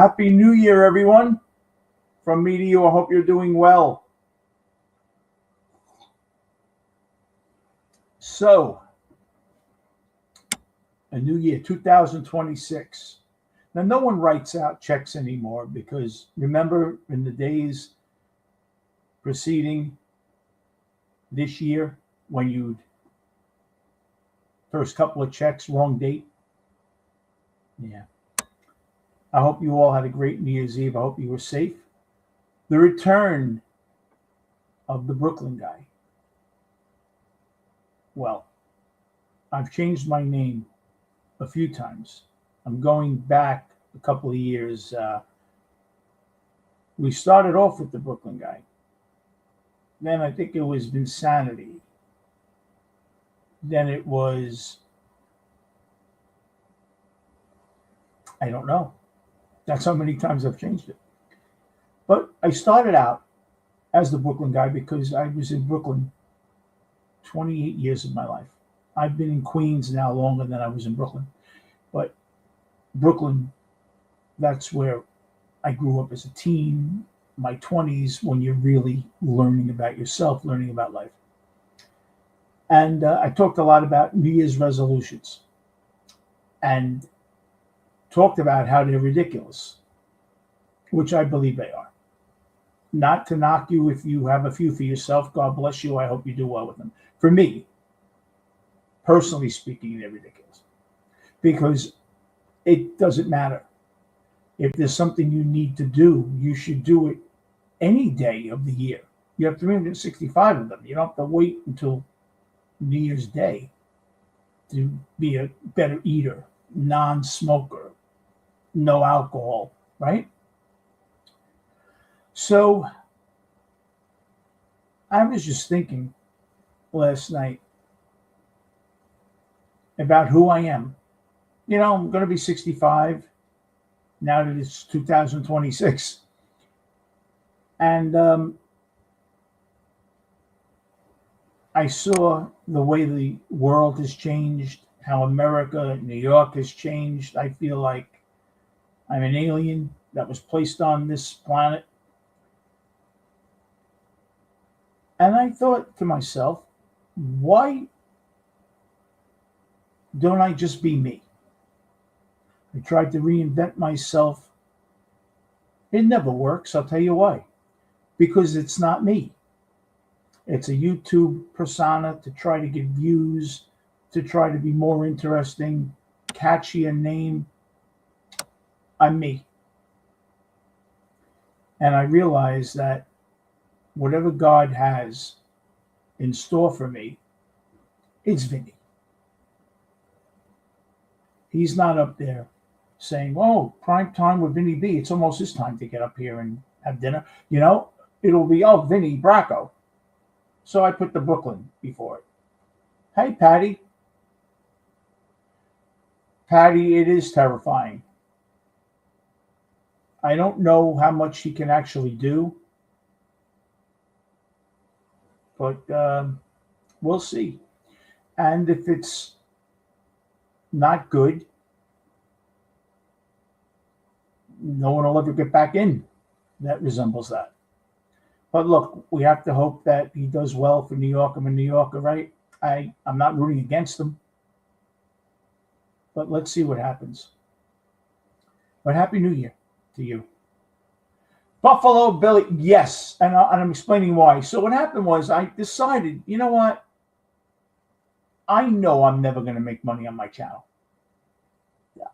Happy New Year, everyone. From me to you, I hope you're doing well. So, a new year, 2026. Now, no one writes out checks anymore because remember in the days preceding this year when you'd first couple of checks, wrong date? Yeah. I hope you all had a great New Year's Eve. I hope you were safe. The return of the Brooklyn guy. Well, I've changed my name a few times. I'm going back a couple of years. We started off with the Brooklyn guy. Then I think it was Vinsanity. Then it was, I don't know. That's how many times I've changed it. But I started out as the Brooklyn guy because I was in Brooklyn 28 years of my life. I've been in Queens now longer than I was in Brooklyn. But Brooklyn, that's where I grew up as a teen, my 20s, when you're really learning about yourself, learning about life. And I talked a lot about New Year's resolutions and talked about how they're ridiculous, which I believe they are. Not to knock you if you have a few for yourself. God bless you. I hope you do well with them. For me, personally speaking, they're ridiculous because it doesn't matter. If there's something you need to do, you should do it any day of the year. You have 365 of them. You don't have to wait until New Year's Day to be a better eater, non-smoker, no alcohol, right? So I was just thinking last night about who I am. You know, I'm going to be 65 now that it's 2026. And I saw the way the world has changed, how America, New York has changed. I feel like I'm an alien that was placed on this planet. And I thought to myself, why don't I just be me? I tried to reinvent myself. It never works. I'll tell you why. Because it's not me. It's a YouTube persona to try to get views, to try to be more interesting, catchy a name. I'm me. And I realized that whatever God has in store for me, it's Vinny. He's not up there saying, oh, prime time with Vinny B. It's almost his time to get up here and have dinner. You know, it'll be, oh, Vinny Bracco. So I put the Brooklyn before it. Hey, Patty. Patty, it is terrifying. I don't know how much he can actually do. But we'll see. And if it's not good, no one will ever get back in that resembles that. But look, we have to hope that he does well for New York. I'm a New Yorker, right? I'm not rooting against him. But let's see what happens. But Happy New Year to you. Buffalo Billy, yes. And I'm explaining why. So what happened was I decided, you know what? I know I'm never going to make money on my channel. Yeah.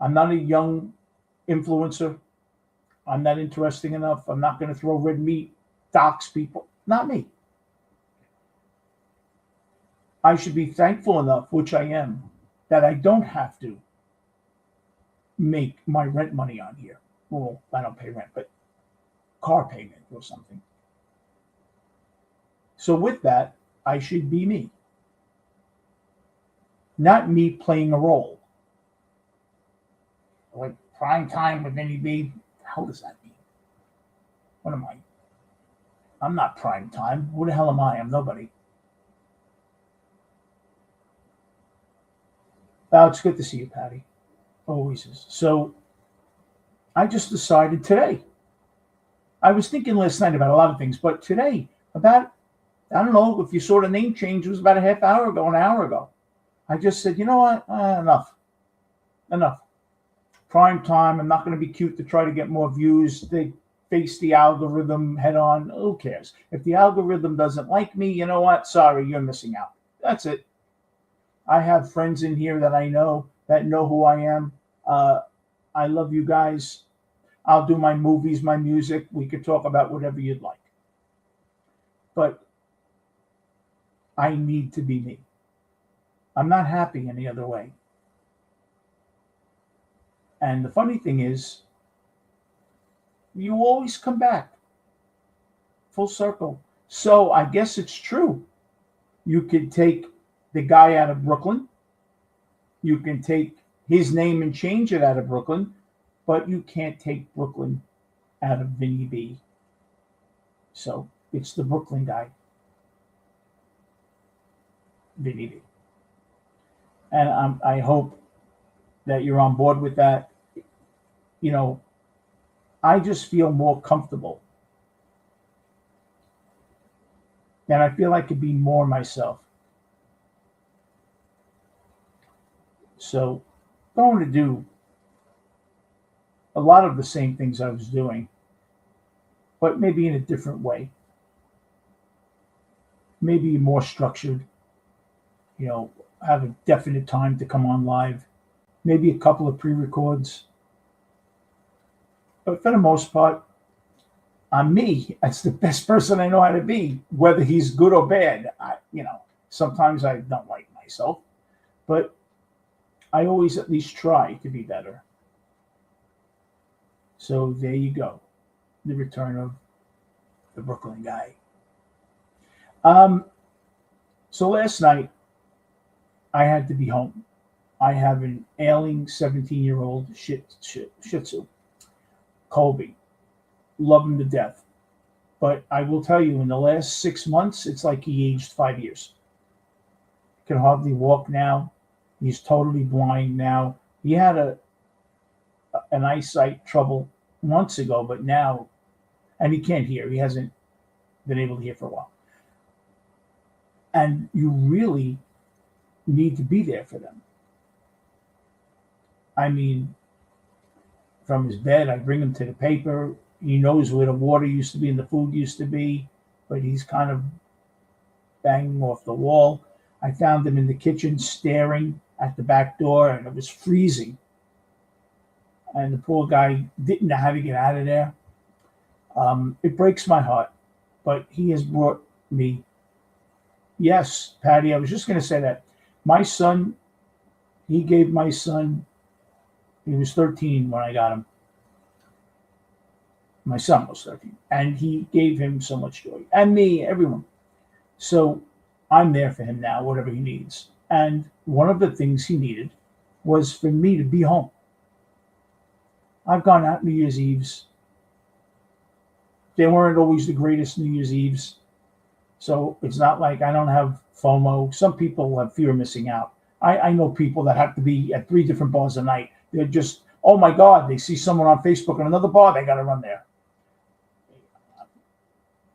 I'm not a young influencer. I'm not interesting enough. I'm not going to throw red meat, dox people. Not me. I should be thankful enough, which I am, that I don't have to make my rent money on here. Well, I don't pay rent, but car payment or something. So with that, I should be me. Not me playing a role. Like prime time with Vinny B. How does that mean? What am I? I'm not prime time. Who the hell am I? I'm nobody. Well, it's good to see you, Patty. Always is. So I just decided today. I was thinking last night about a lot of things, but today, about, I don't know if you saw the name change, it was about a half hour ago, an hour ago. I just said, you know what? Enough. Enough. Prime time. I'm not going to be cute to try to get more views. They face the algorithm head on. Who cares? If the algorithm doesn't like me, you know what? Sorry, you're missing out. That's it. I have friends in here that I know that know who I am. Uh, I love you guys. I'll do my movies, my music. We could talk about whatever you'd like. But I need to be me. I'm not happy any other way. And the funny thing is, you always come back full circle. So I guess it's true. You could take the guy out of Brooklyn. You can take his name and change it out of Brooklyn, but you can't take Brooklyn out of Vinny B. So it's the Brooklyn guy, Vinny B. And I hope that you're on board with that. You know, I just feel more comfortable. And I feel I could be more myself. So going to do a lot of the same things I was doing, but maybe in a different way, maybe more structured, have a definite time to come on live, maybe a couple of pre-records. But for the most part, I'm me. That's the best person I know how to be, whether he's good or bad. Sometimes I don't like myself, but I always at least try to be better. So there you go. The return of the Brooklyn guy. So last night, I had to be home. I have an ailing 17-year-old Shih Tzu, Colby. Love him to death. But I will tell you, in the last 6 months, it's like he aged 5 years. Can hardly walk now. He's totally blind now. He had an eyesight trouble months ago, but now, and he can't hear. He hasn't been able to hear for a while. And you really need to be there for them. I mean, from his bed, I bring him to the paper. He knows where the water used to be and the food used to be, but he's kind of banging off the wall. I found him in the kitchen staring at the back door, and it was freezing. And the poor guy didn't know how to get out of there. It breaks my heart, but he has brought me. Yes, Patty, I was just going to say that. My son, he gave my son, he was 13 when I got him. My son was 13, and he gave him so much joy, and me, everyone. So I'm there for him now, whatever he needs. And one of the things he needed was for me to be home. I've gone out New Year's Eves. They weren't always the greatest New Year's Eves. So it's not like I don't have FOMO. Some people have fear of missing out. I know people that have to be at 3 different bars a night. They're just, oh my God, they see someone on Facebook in another bar, they got to run there.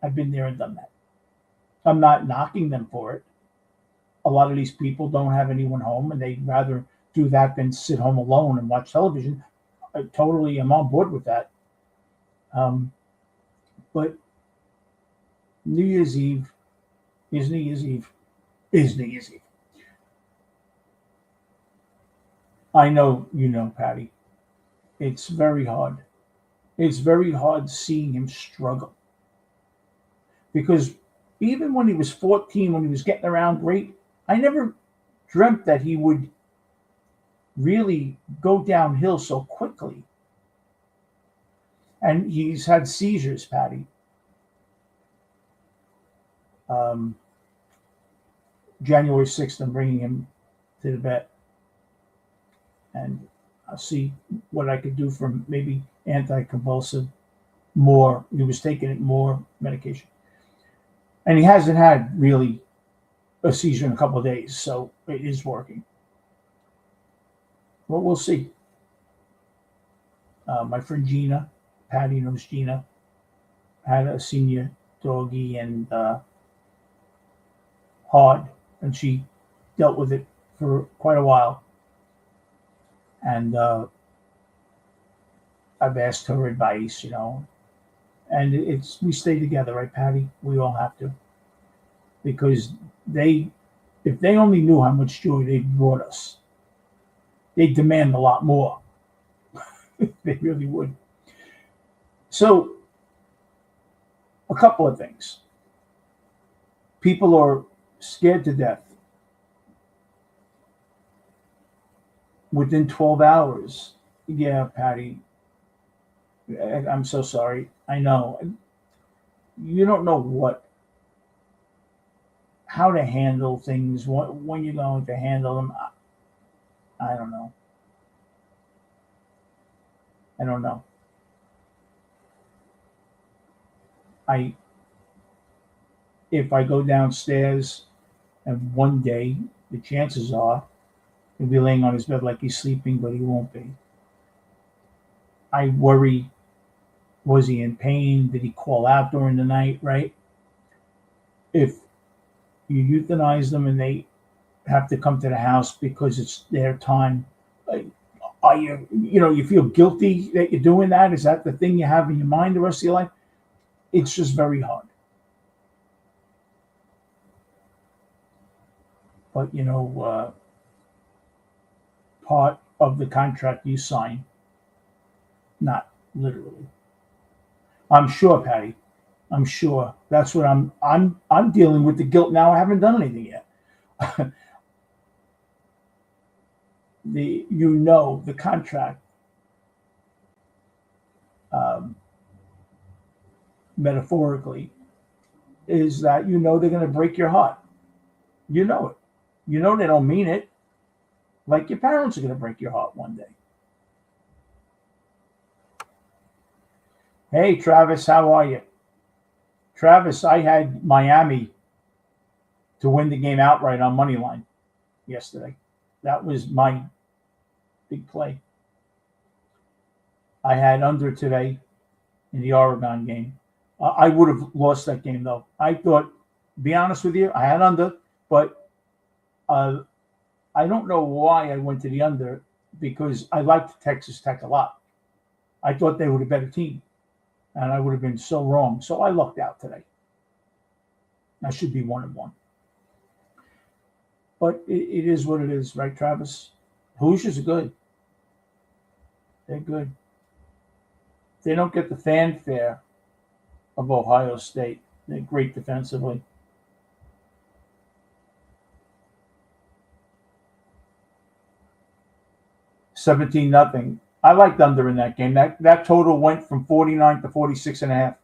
I've been there and done that. I'm not knocking them for it. A lot of these people don't have anyone home, and they'd rather do that than sit home alone and watch television. I totally am on board with that. But New Year's Eve is New Year's Eve is New Year's Eve. I know you know, Patty. It's very hard. It's very hard seeing him struggle. Because even when he was 14, when he was getting around great, I never dreamt that he would really go downhill so quickly. And he's had seizures, Patty. January 6th, I'm bringing him to the vet. And I'll see what I could do for maybe anticonvulsive more. He was taking it more medication. And he hasn't had really a seizure in a couple of days, so it is working. But we'll see. My friend Gina, Patty knows Gina, had a senior doggy and hard, and she dealt with it for quite a while. And I've asked her advice, and it's we stay together, right, Patty? We all have to, because they, if they only knew how much joy they brought us, they demand a lot more. They really would. So, a couple of things. People are scared to death. Within 12 hours, yeah, Patty, I'm so sorry. I know. You don't know how to handle things, when you're going to handle them. I don't know. I don't know. I If I go downstairs and one day the chances are he'll be laying on his bed like he's sleeping, but he won't be. I worry, was he in pain? Did he call out during the night, right? If you euthanize them and they have to come to the house because it's their time, are you feel guilty that you're doing that? Is that the thing you have in your mind the rest of your life? It's just very hard. But, part of the contract you sign, not literally. I'm sure, Patty. I'm sure. That's what I'm dealing with the guilt now. I haven't done anything yet. The contract, um, metaphorically, is that they're going to break your heart. You know it. You know they don't mean it. Like your parents are going to break your heart one day. Hey, Travis, how are you? Travis, I had Miami to win the game outright on money line yesterday. That was my big play. I had under today in the Oregon game. I would have lost that game though. I thought, be honest with you, I had under, but I don't know why I went to the under, because I liked Texas Tech a lot. I thought they were a better team, and I would have been so wrong. So I lucked out today. I should be 1-1. But it is what it is, right, Travis? Hoosiers are good. They're good. They don't get the fanfare of Ohio State. They're great defensively. 17-0. I liked under in that game. That total went from 49 to 46.5.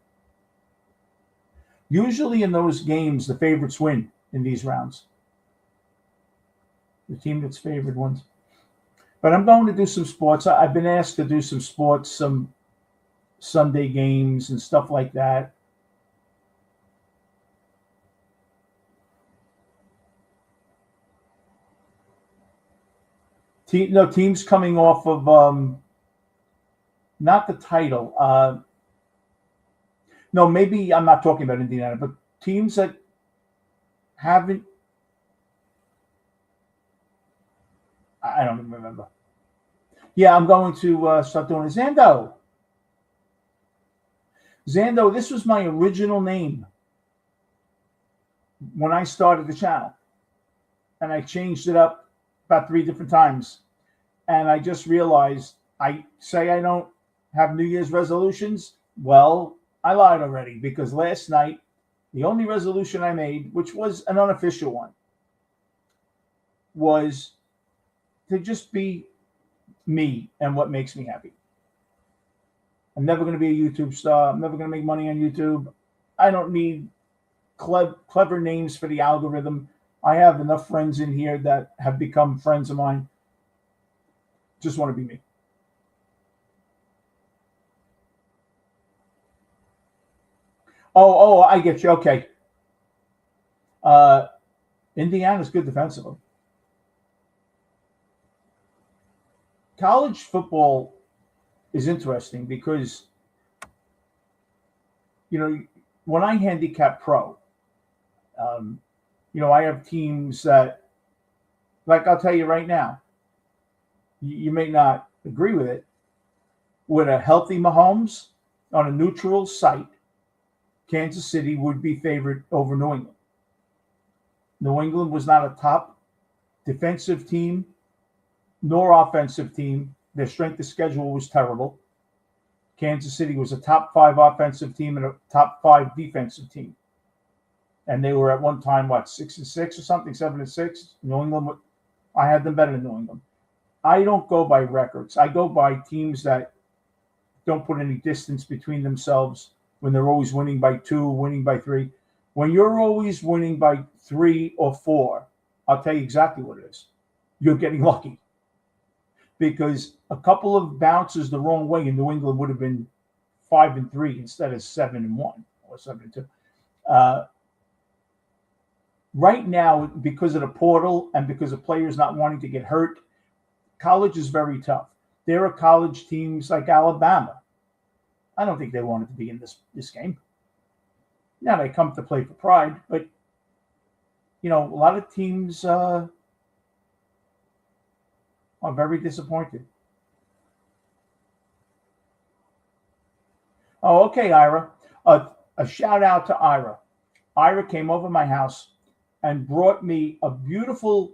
Usually in those games, the favorites win in these rounds. The team that's favored wins. But I'm going to do some sports. I've been asked to do some sports, some Sunday games and stuff like that. Teams coming off of not the title. No, maybe I'm not talking about Indiana, but teams that haven't. I don't even remember. Yeah, I'm going to start doing it. Zando. Zando, this was my original name when I started the channel. And I changed it up about 3 different times. And I just realized, I say I don't have New Year's resolutions. Well, I lied already, because last night, the only resolution I made, which was an unofficial one, was to just be me and what makes me happy. I'm never going to be a YouTube star. I'm never going to make money on YouTube. I don't need clever names for the algorithm. I have enough friends in here that have become friends of mine. Just want to be me. Oh, I get you. Okay. Indiana's good defensively. College football is interesting because, when I handicap pro, um, I have teams that, like I'll tell you right now, you may not agree with it. With a healthy Mahomes on a neutral site, Kansas City would be favored over New England. New England was not a top defensive team nor offensive team. Their strength of schedule was terrible. Kansas City was a top 5 offensive team and a top 5 defensive team. And they were at one time, 6-6 or something, 7-6. New England, I had them better than New England. I don't go by records. I go by teams that don't put any distance between themselves when they're always winning by 2, winning by 3. When you're always winning by 3 or 4, I'll tell you exactly what it is. You're getting lucky. Because a couple of bounces the wrong way in New England would have been 5-3 instead of 7-1 or 7-2. Right now, because of the portal and because of players not wanting to get hurt, college is very tough. There are college teams like Alabama. I don't think they wanted to be in this game. Now they come to play for pride, but a lot of teams are very disappointed. Oh, okay, Ira. A shout out to Ira. Ira came over my house and brought me a beautiful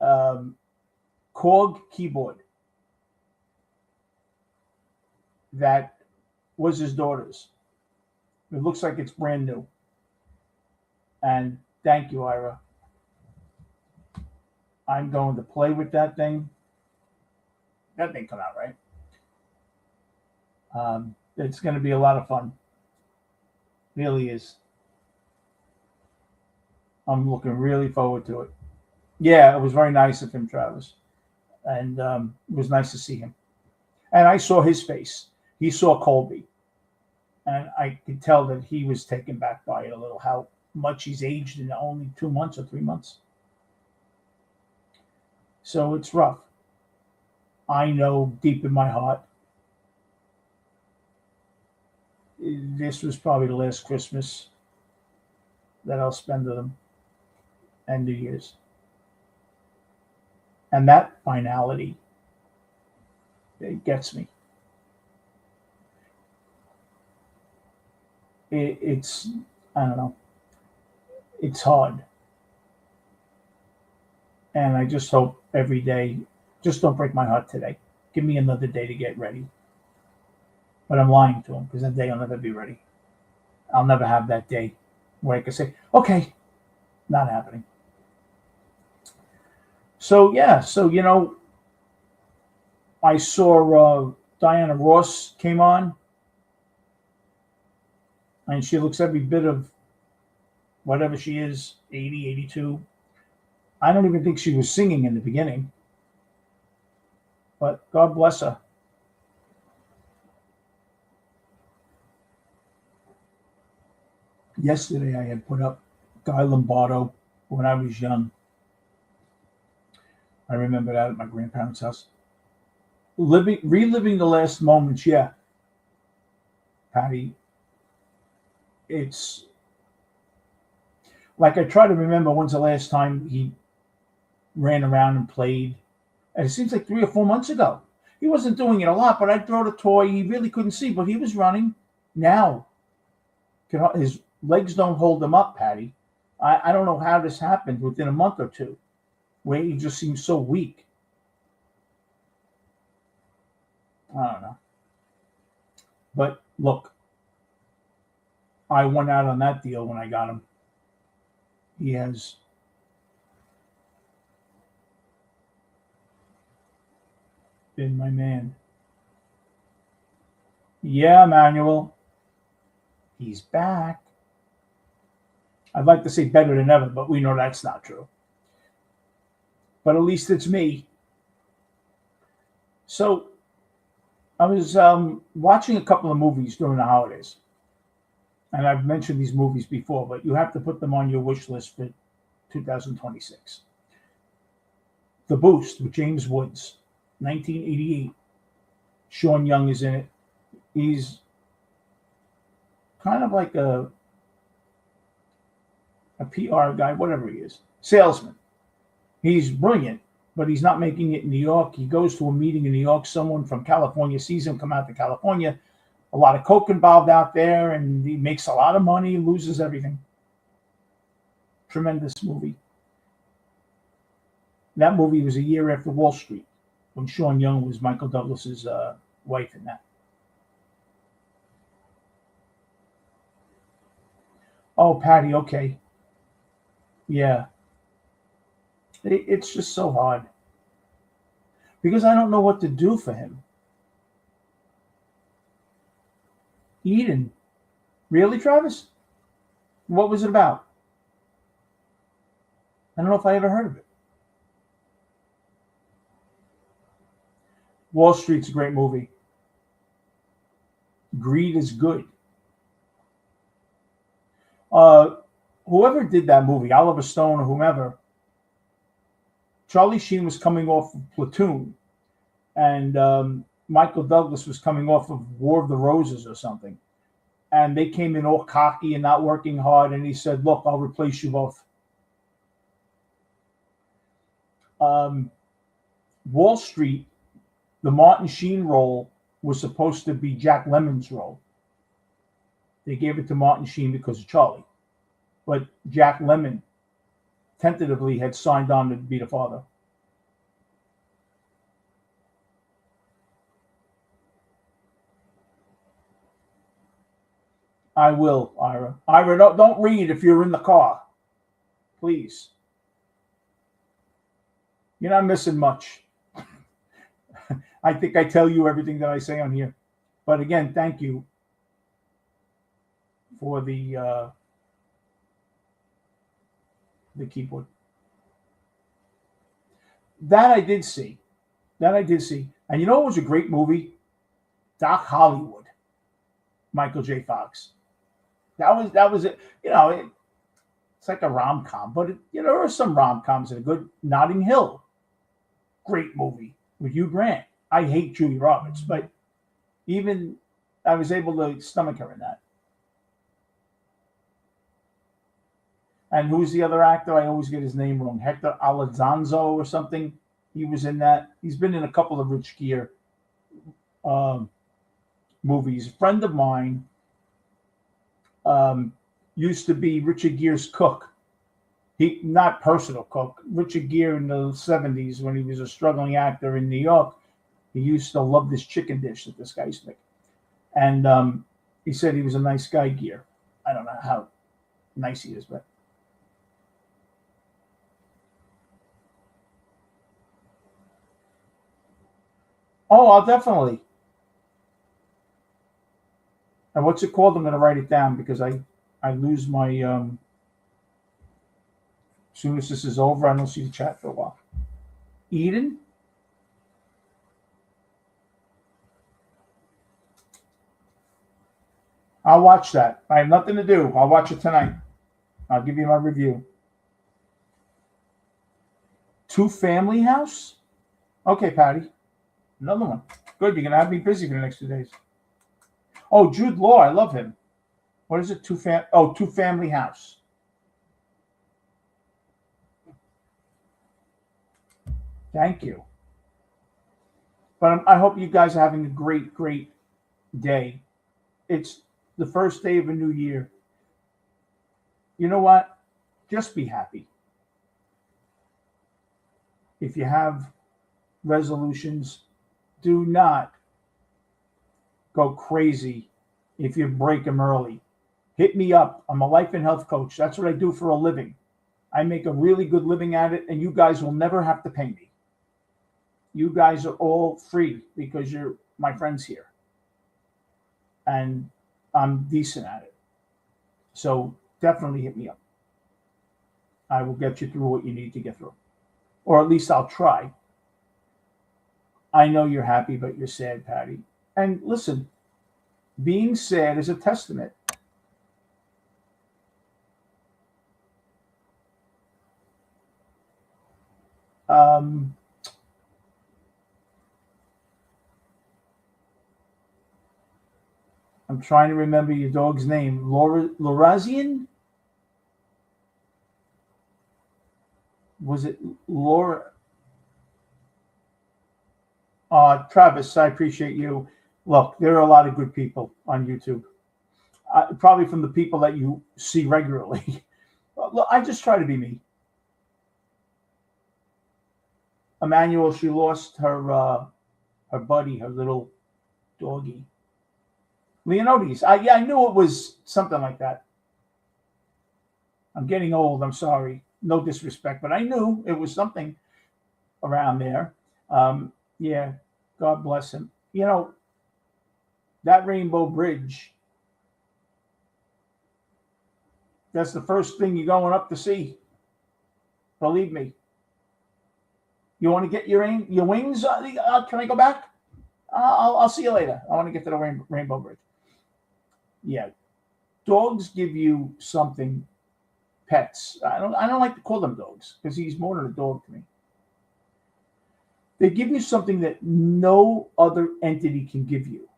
Korg keyboard that was his daughter's. It looks like it's brand new. And thank you, Ira. I'm going to play with that thing. That thing come out, right? It's going to be a lot of fun. Really is. I'm looking really forward to it. Yeah, it was very nice of him, Travis. And it was nice to see him. And I saw his face. He saw Colby. And I could tell that he was taken back by it a little, how much he's aged in only 2 months or 3 months. So it's rough. I know deep in my heart, this was probably the last Christmas that I'll spend with him and New Year's. And that finality, it gets me. It's, I don't know, it's hard. And I just hope every day, just don't break my heart today. Give me another day to get ready. But I'm lying to him because that day I'll never be ready. I'll never have that day where I can say, okay, not happening. So, yeah, I saw Diana Ross came on. And she looks every bit of whatever she is, 80, 82. I don't even think she was singing in the beginning. But God bless her. Yesterday I had put up Guy Lombardo when I was young. I remember that at my grandparents' house. Reliving the last moments, yeah. Patty, it's like I try to remember when's the last time he ran around and played. And it seems like 3 or 4 months ago. He wasn't doing it a lot, but I'd throw the toy. He really couldn't see, but he was running. Now, his legs don't hold him up, Patty. I don't know how this happened within a month or two, where he just seems so weak. I don't know. But look, I won out on that deal when I got him. He has been my man. Yeah, Manuel. He's back. I'd like to say better than ever, but we know that's not true. But at least it's me. So I was watching a couple of movies during the holidays. And I've mentioned these movies before, but you have to put them on your wish list for 2026. The Boost with James Woods, 1988. Sean Young is in it. He's kind of like a PR guy, whatever he is, salesman. He's brilliant, but he's not making it in New York. He goes to a meeting in New York. Someone from California sees him come out to California. A lot of coke involved out there, and he makes a lot of money, loses everything. Tremendous movie. That movie was a year after Wall Street, when Sean Young was Michael Douglas's wife in that. Oh, Patty, okay. Yeah. It's just so hard. Because I don't know what to do for him. Eden. Really, Travis? What was it about? I don't know if I ever heard of it. Wall Street's a great movie. Greed is good. Whoever did that movie, Oliver Stone or whomever, Charlie Sheen was coming off of Platoon, and Michael Douglas was coming off of War of the Roses or something. And they came in all cocky and not working hard, and he said, look, I'll replace you both. Wall Street, the Martin Sheen role was supposed to be Jack Lemmon's role. They gave it to Martin Sheen because of Charlie. But Jack Lemmon tentatively had signed on to be the father. I will, Ira. Ira, don't read if you're in the car. Please. You're not missing much. I think I tell you everything that I say on here. But again, thank you for the keyboard. That I did see. And you know what was a great movie? Doc Hollywood. Michael J. Fox. That was it. You know, it's like a rom-com, but there are some rom-coms that are good. Notting Hill. Great movie with Hugh Grant. I hate Julie Roberts, but even I was able to stomach her in that. And who's the other actor? I always get his name wrong. Hector Alonso or something. He was in that. He's been in a couple of Rich Gere movies. A friend of mine used to be Richard Gere's cook. He not personal cook. Richard Gere in the 70s when he was a struggling actor in New York, he used to love this chicken dish that this guy used to make. And he said he was a nice guy, Gere. I don't know how nice he is, but oh, I'll definitely. And what's it called? I'm going to write it down because I lose my. As soon as this is over, I don't see the chat for a while. Eden. I'll watch that. I have nothing to do. I'll watch it tonight. I'll give you my review. Two Family House. Okay, Patty. Another one. Good. You're going to have me busy for the next 2 days. Oh, Jude Law. I love him. What is it? Two Family House. Thank you. But I hope you guys are having a great, great day. It's the first day of a new year. You know what? Just be happy. If you have resolutions, do not go crazy if you break them early. Hit me up. I'm a life and health coach. That's what I do for a living. I make a really good living at it, and you guys will never have to pay me. You guys are all free because you're my friends here. And I'm decent at it. So definitely hit me up. I will get you through what you need to get through. Or at least I'll try. I know you're happy, but you're sad, Patty. And listen, being sad is a testament. I'm trying to remember your dog's name. Laurazian? Was it Laura? Travis, I appreciate you. Look, there are a lot of good people on YouTube. Probably from the people that you see regularly. Look, I just try to be me. Emmanuel, she lost her buddy, her little doggy. Leonides. I knew it was something like that. I'm getting old. I'm sorry. No disrespect, but I knew it was something around there. Yeah, God bless him. You know, that Rainbow Bridge, that's the first thing you're going up to see. Believe me. You want to get your wings? Can I go back? I'll see you later. I want to get to the Rainbow Bridge. Yeah, dogs give you something. Pets. I don't like to call them dogs because he's more than a dog to me. They give you something that no other entity can give you.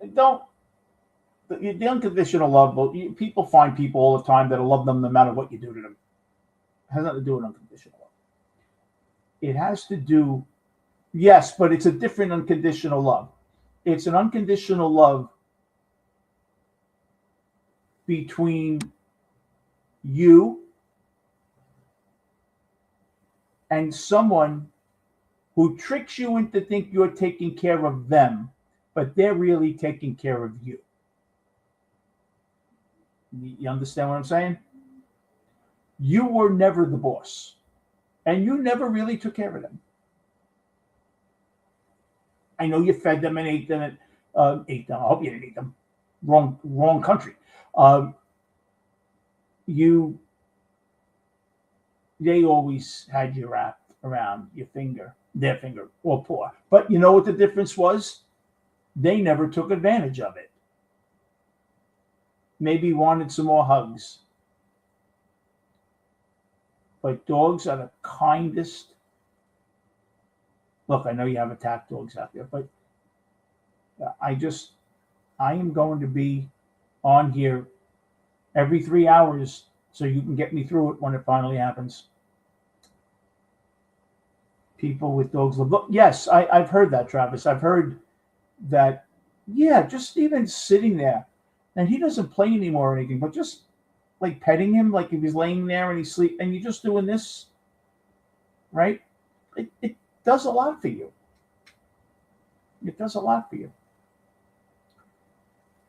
The unconditional love. People find people all the time that'll love them no matter what you do to them. It has nothing to do with unconditional love. It has to do, yes, but it's a different unconditional love. It's an unconditional love between you and someone who tricks you into think you're taking care of them, but they're really taking care of you. You understand what I'm saying? You were never the boss, and you never really took care of them. I know you fed them and ate them. Ate them. I hope you didn't eat them. Wrong country. They always had you wrapped around their finger or paw. But you know what the difference was? They never took advantage of it. Maybe wanted some more hugs. But dogs are the kindest. Look, I know you have attack dogs out there, but I am going to be on here every 3 hours so you can get me through it when it finally happens. People with dogs love. Yes, I've heard that, Travis. I've heard that, yeah, just even sitting there, and he doesn't play anymore or anything, but just like petting him like if he's laying there and he's sleeping, and you're just doing this, right? It does a lot for you. It does a lot for you.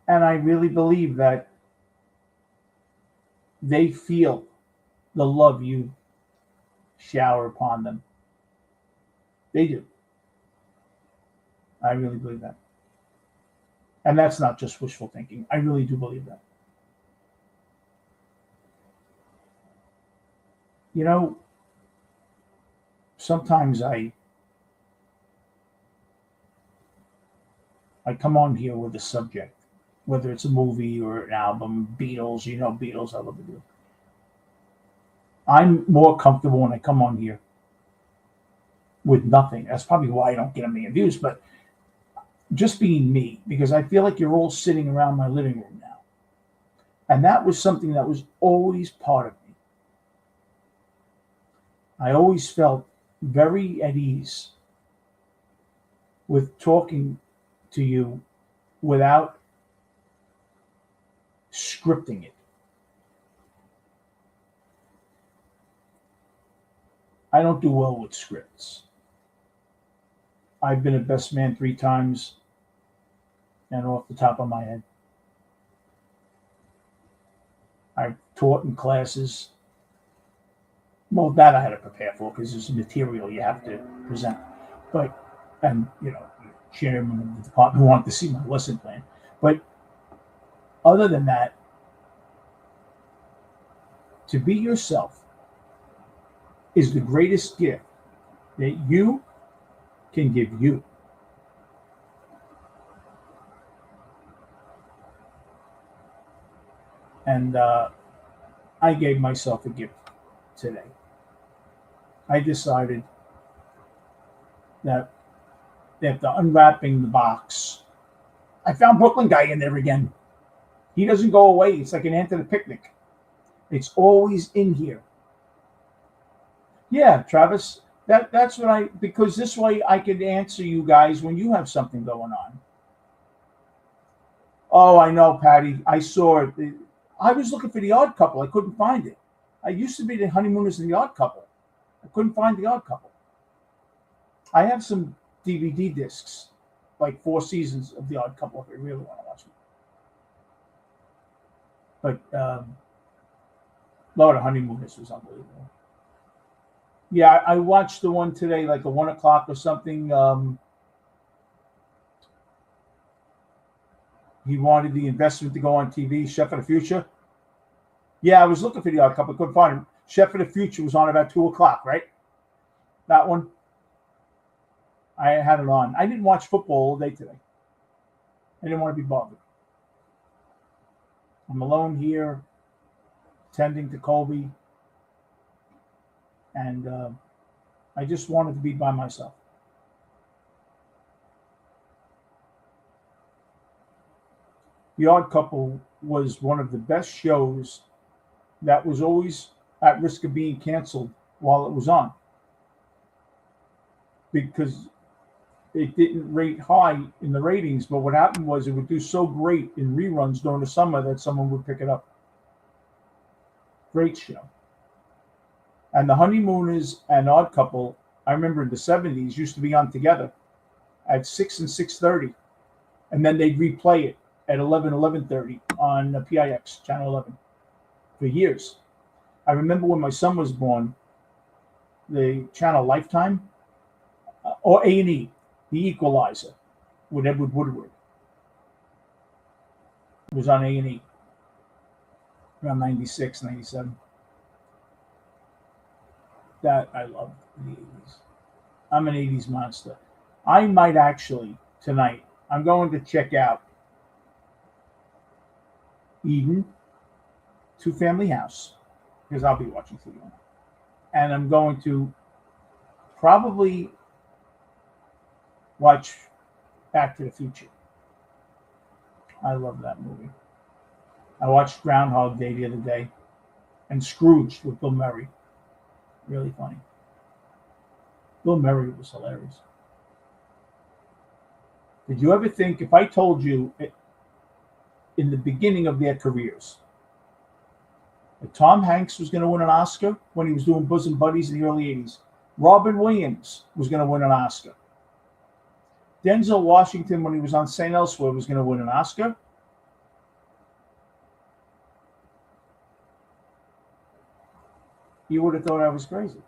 And I really believe that they feel the love you shower upon them. They do. I really believe that. And that's not just wishful thinking. I really do believe that. You know, sometimes I come on here with a subject, whether it's a movie or an album, Beatles, Beatles, I love the Beatles. I'm more comfortable when I come on here with nothing. That's probably why I don't get a million views, but just being me, because I feel like you're all sitting around my living room now. And that was something that was always part of me. I always felt very at ease with talking to you without scripting it. I don't do well with scripts. I've been a best man 3 times, and off the top of my head, I've taught in classes. Well, that I had to prepare for because there's material you have to present. And chairman of the department wanted to see my lesson plan. But other than that, to be yourself is the greatest gift that you can give you. And I gave myself a gift today. I decided that after unwrapping the box I found Brooklyn Guy in there again. He doesn't go away. It's like an ant at a picnic. It's always in here. Yeah, Travis. That's what because this way I could answer you guys when you have something going on. Oh, I know, Patty. I saw it. I was looking for the Odd Couple. I couldn't find it. I used to be the Honeymooners and the Odd Couple. I couldn't find the Odd Couple. I have some DVD discs, like 4 seasons of the Odd Couple if I really want to watch it. But Lord of Honeymooners was unbelievable. Yeah, I watched the one today, like at 1 o'clock or something. He wanted the investment to go on TV. Chef of the Future. Yeah, I was looking for the Odd Couple. I couldn't find him. Chef of the Future was on about 2 o'clock, right? That one. I had it on. I didn't watch football all day today. I didn't want to be bothered. I'm alone here, tending to Colby, and I just wanted to be by myself. The Odd Couple was one of the best shows that was always at risk of being canceled while it was on, because it didn't rate high in the ratings, but what happened was it would do so great in reruns during the summer that someone would pick it up. Great show. And the Honeymooners and Odd Couple, I remember in the 70s, used to be on together at 6 and 6:30, and then they'd replay it at 11:30 on PIX, Channel 11, for years. I remember when my son was born, the channel Lifetime, or A&E, The Equalizer, with Edward Woodward. It was on A&E around 96, 97. That I loved in the 80s. I'm an 80s monster. I might actually, tonight, I'm going to check out Eden, Two Family House, because I'll be watching TV on that. And I'm going to probably watch Back to the Future. I love that movie. I watched Groundhog Day the other day, and Scrooge with Bill Murray. Really funny. Bill Murray was hilarious. Did you ever think, if I told you in the beginning of their careers, that Tom Hanks was going to win an Oscar when he was doing Bosom Buddies in the early 80s? Robin Williams was going to win an Oscar. Denzel Washington, when he was on St. Elsewhere, was going to win an Oscar. You would have thought I was crazy.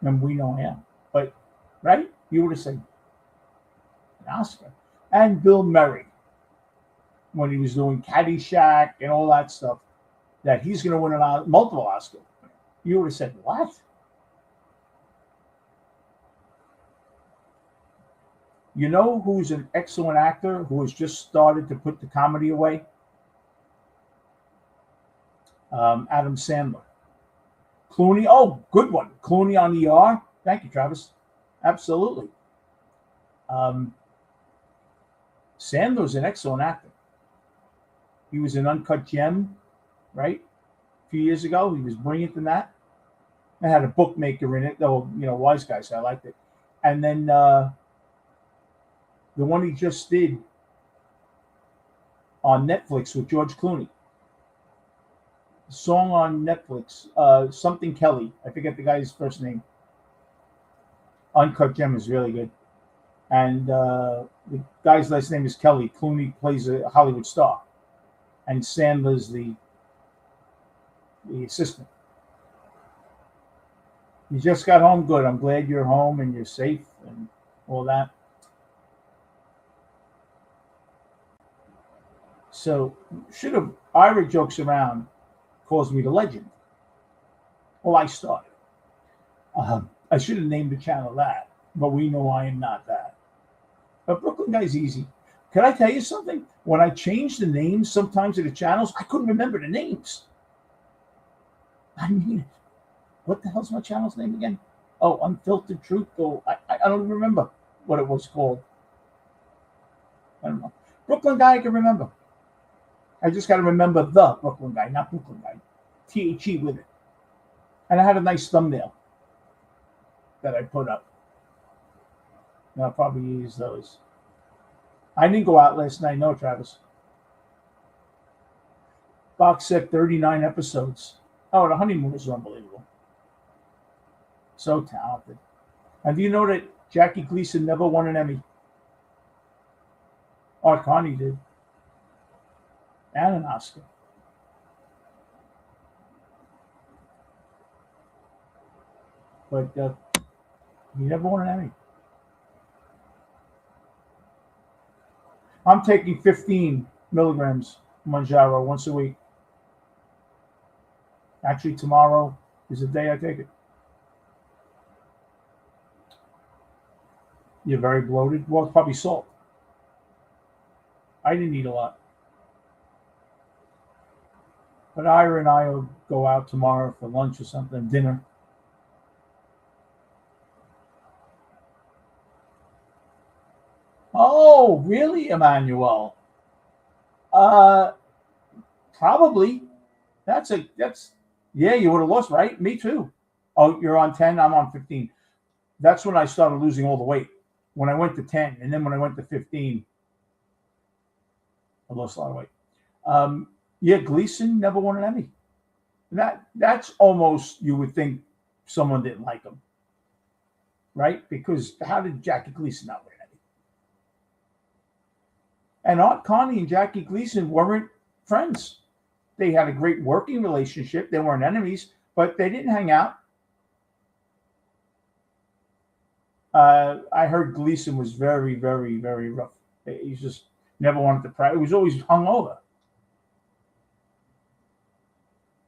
And we know I am. But, right? You would have said, an Oscar. And Bill Murray, when he was doing Caddyshack and all that stuff, that he's going to win multiple Oscars. You would have said, what? You know who's an excellent actor who has just started to put the comedy away? Adam Sandler. Clooney, oh, good one. Clooney on ER. Thank you, Travis. Absolutely. Sandler's an excellent actor. He was in Uncut Gem, right? A few years ago. He was brilliant in that. It had a bookmaker in it, though, wise guy, so I liked it. And then the one he just did on Netflix with George Clooney. Song on Netflix, something Kelly. I forget the guy's first name. Uncut Gem is really good. And the guy's last name is Kelly. Clooney plays a Hollywood star. And Sandler's the assistant. You just got home. Good. I'm glad you're home and you're safe and all that. So, Ira jokes around, calls me the legend. Well, I started. I should have named the channel that, but we know I am not that. But Brooklyn Guy's easy. Can I tell you something? When I changed the names sometimes of the channels, I couldn't remember the names. I mean, what the hell's my channel's name again? Oh, Unfiltered Truth. Oh, I don't remember what it was called. I don't know. Brooklyn guy I can remember. I just got to remember the Brooklyn guy, not Brooklyn guy. THE with it. And I had a nice thumbnail that I put up. And I'll probably use those. I didn't go out last night, no, Travis. Box set, 39 episodes. Oh, the honeymooners are unbelievable. So talented. And do you know that Jackie Gleason never won an Emmy? Art Carney did. And an Oscar. But he never won an Emmy. I'm taking 15 milligrams Manjaro once a week. Actually, tomorrow is the day I take it. You're very bloated. Well, it's probably salt. I didn't eat a lot. But Ira and I will go out tomorrow for lunch or something, dinner. Oh, really, Emmanuel? Probably. Yeah, you would have lost, right? Me too. Oh, you're on 10, I'm on 15. That's when I started losing all the weight. When I went to 10, and then when I went to 15, I lost a lot of weight. Yeah, Gleason never won an Emmy. That's almost, you would think someone didn't like him. Right? Because how did Jackie Gleason not win an Emmy? And Art Carney and Jackie Gleason weren't friends. They had a great working relationship. They weren't enemies, but they didn't hang out. I heard Gleason was very, very, very rough. He just never wanted to practice. He was always hungover.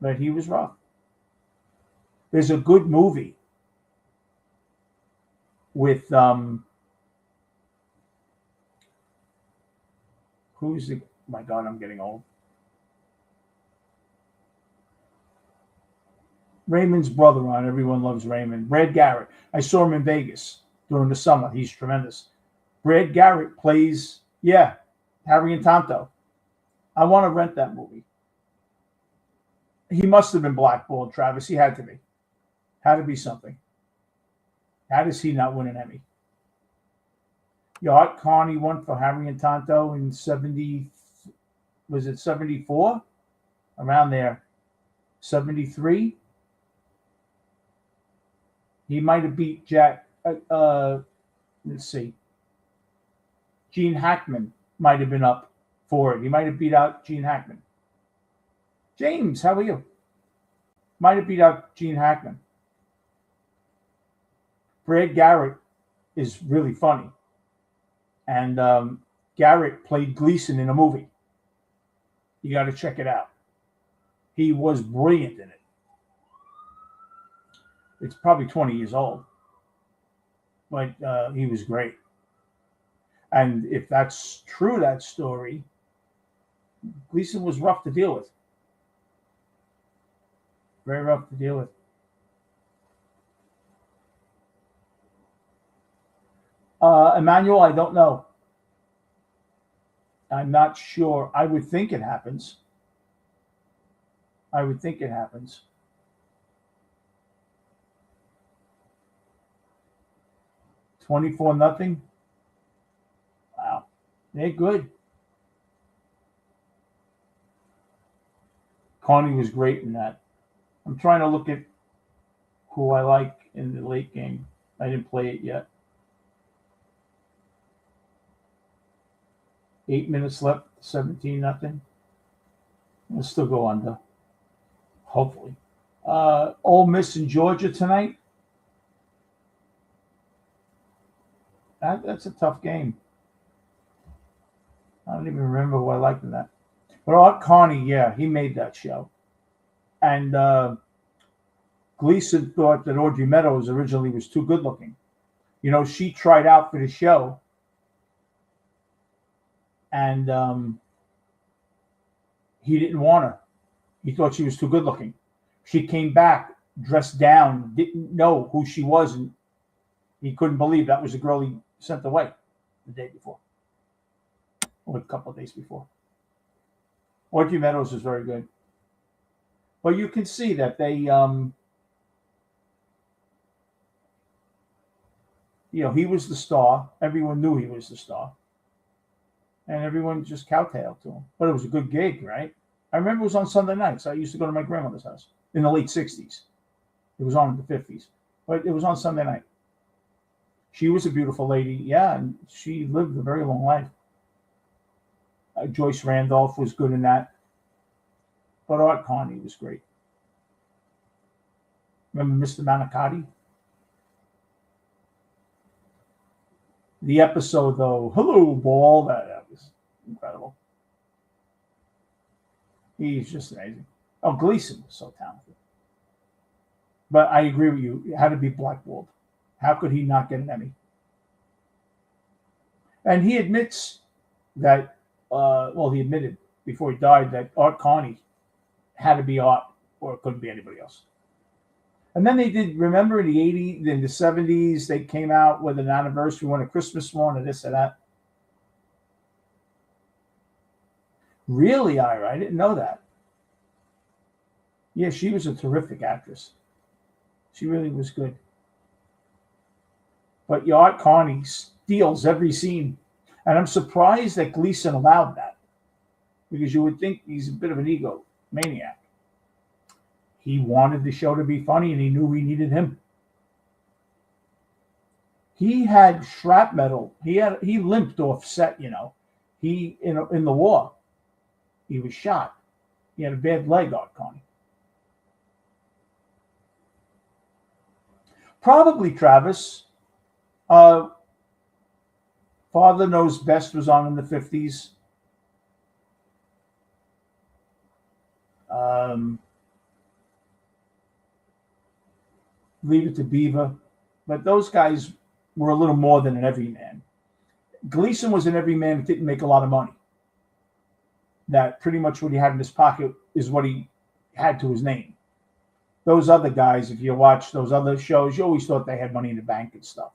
But he was rough. There's a good movie with my God, I'm getting old. Raymond's brother on Everyone Loves Raymond. Brad Garrett. I saw him in Vegas during the summer. He's tremendous. Brad Garrett plays, Harry and Tonto. I want to rent that movie. He must have been blackballed, Travis. He had to be. Had to be something. How does he not win an Emmy? Art Carney won for Harry and Tonto in 70. Was it 74? Around there. 73? He might have beat Jack. Let's see. Gene Hackman might have been up for it. He might have beat out Gene Hackman. James, how are you? Might have beat out Gene Hackman. Brad Garrett is really funny. And Garrett played Gleason in a movie. You got to check it out. He was brilliant in it. It's probably 20 years old. But he was great. And if that's true, that story, Gleason was rough to deal with. Very rough to deal with. Emmanuel, I don't know. I'm not sure. I would think it happens. 24-0. Wow. They're good. Carney was great in that. I'm trying to look at who I like in the late game. I didn't play it yet. 8 minutes left, 17-0. We'll still go under. Hopefully. Ole Miss in Georgia tonight. That's a tough game. I don't even remember who I liked in that. But Art Carney, he made that show. And Gleason thought that Audrey Meadows originally was too good looking. You know, she tried out for the show. And he didn't want her. He thought she was too good looking. She came back dressed down, didn't know who she was, and he couldn't believe that was the girl he sent away the day before. or a couple of days before. Audrey Meadows was very good. But you can see that they, he was the star. Everyone knew he was the star. And everyone just kowtowed to him. But it was a good gig, right? I remember it was on Sunday nights. I used to go to my grandmother's house in the late 60s. It was on in the 50s. But it was on Sunday night. She was a beautiful lady. Yeah, and she lived a very long life. Joyce Randolph was good in that. But Art Carney was great. Remember Mr. Manicotti? The episode, though, Hello, Ball, that was incredible. He's just amazing. Oh, Gleason was so talented. But I agree with you. It had to be blackballed. How could he not get an Emmy? And he admits that, he admitted before he died that Art Carney had to be Art or it couldn't be anybody else. And then they did, remember in the 80s, in the 70s, they came out with an anniversary one, a Christmas one, or this or that. Really, Ira? I didn't know that. Yeah, she was a terrific actress. She really was good. But Art Carney steals every scene. And I'm surprised that Gleason allowed that. Because you would think he's a bit of an egomaniac. He wanted the show to be funny, and he knew we needed him. He had shrapnel. He limped off set. He in the war, he was shot. He had a bad leg, Art Carney. Probably Travis. Father Knows Best was on in the 50s. Leave It to Beaver. But those guys were a little more than an everyman. Gleason was an everyman that didn't make a lot of money. That pretty much what he had in his pocket is what he had to his name. Those other guys, if you watch those other shows, you always thought they had money in the bank and stuff.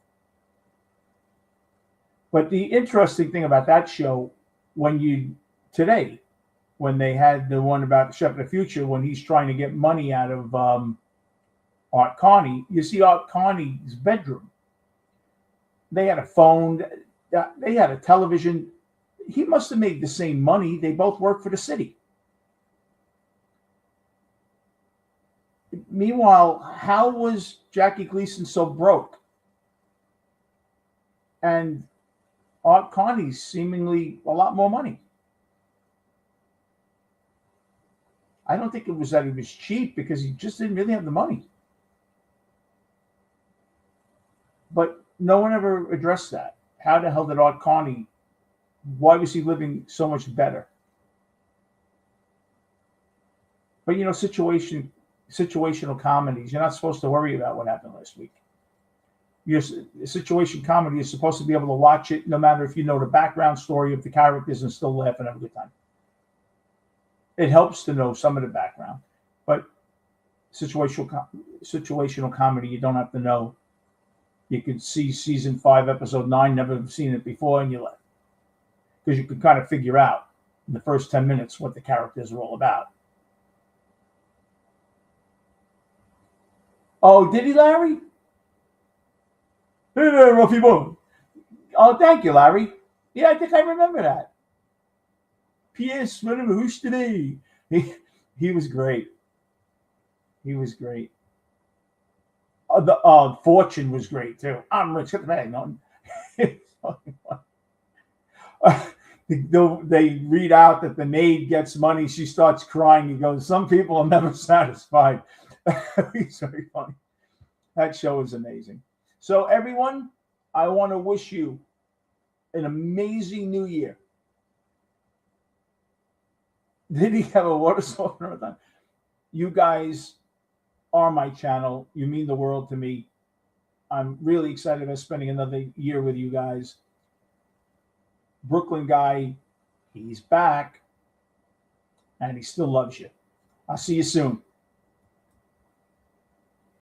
But the interesting thing about that show, when they had the one about Chef of the Future, when he's trying to get money out of Art Carney, you see Art Carney's bedroom. They had a phone. They had a television. He must have made the same money. They both worked for the city. Meanwhile, how was Jackie Gleason so broke? And Art Carney's seemingly a lot more money. I don't think it was that he was cheap, because he just didn't really have the money. But no one ever addressed that. How the hell did Art Carney, why was he living so much better? But situational comedies, you're not supposed to worry about what happened last week. Your situation comedy is supposed to be able to watch it no matter if you know the background story of the characters and still laugh and have a good time. It helps to know some of the background, but situational comedy, you don't have to know. You could see season 5, episode 9, never have seen it before, and you laugh. Because you could kind of figure out in the first 10 minutes what the characters are all about. Oh, did he, Larry? Hey there, Ruffy Boy. Oh, thank you, Larry. Yeah, I think I remember that. P.S. Who's today? He was great. He was great. The Fortune was great too. I'm rich. Get the bag, nothing. They read out that the maid gets money. She starts crying. He goes, "Some people are never satisfied." It's very funny. That show is amazing. So everyone, I want to wish you an amazing new year. Did he have a water softener? You guys are my channel. You mean the world to me. I'm really excited about spending another year with you guys. Brooklyn guy, he's back, and he still loves you. I'll see you soon.